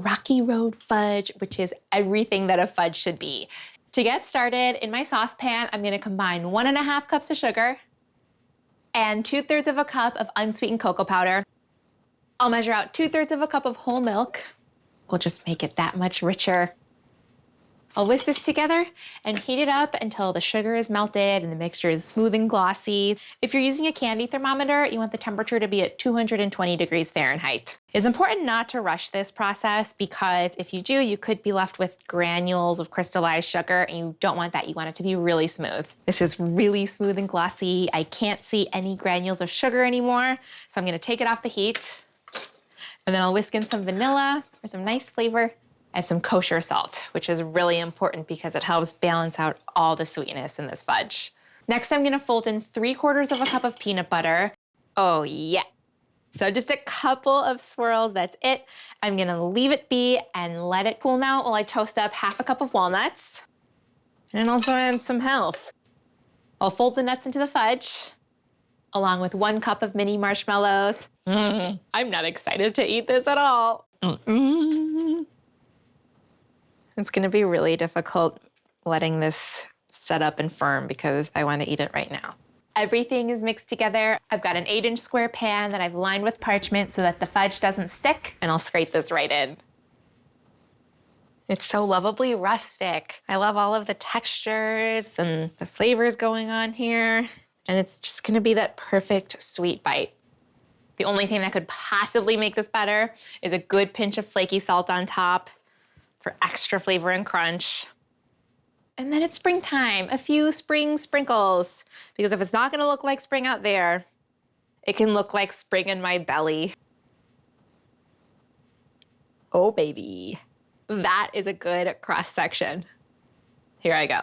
rocky road fudge, which is everything that a fudge should be. To get started, in my saucepan, I'm gonna combine 1.5 cups of sugar and 2/3 of a cup of unsweetened cocoa powder. I'll measure out 2/3 of a cup of whole milk. We'll just make it that much richer. I'll whisk this together and heat it up until the sugar is melted and the mixture is smooth and glossy. If you're using a candy thermometer, you want the temperature to be at 220 degrees Fahrenheit. It's important not to rush this process because if you do, you could be left with granules of crystallized sugar and you don't want that. You want it to be really smooth. This is really smooth and glossy. I can't see any granules of sugar anymore, so I'm gonna take it off the heat and then I'll whisk in some vanilla for some nice flavor. Add some kosher salt, which is really important because it helps balance out all the sweetness in this fudge. Next, I'm gonna fold in 3/4 of a cup of peanut butter. Oh yeah. So just a couple of swirls, that's it. I'm gonna leave it be and let it cool now while I toast up 1/2 cup of walnuts. And also add some health. I'll fold the nuts into the fudge, along with 1 cup of mini marshmallows. I'm not excited to eat this at all. It's gonna be really difficult letting this set up and firm because I wanna eat it right now. Everything is mixed together. I've got an 8-inch square pan that I've lined with parchment so that the fudge doesn't stick, and I'll scrape this right in. It's so lovably rustic. I love all of the textures and the flavors going on here, and it's just gonna be that perfect sweet bite. The only thing that could possibly make this better is a good pinch of flaky salt on top for extra flavor and crunch. And then it's springtime, a few spring sprinkles, because if it's not gonna look like spring out there, it can look like spring in my belly. Oh baby, that is a good cross section. Here I go.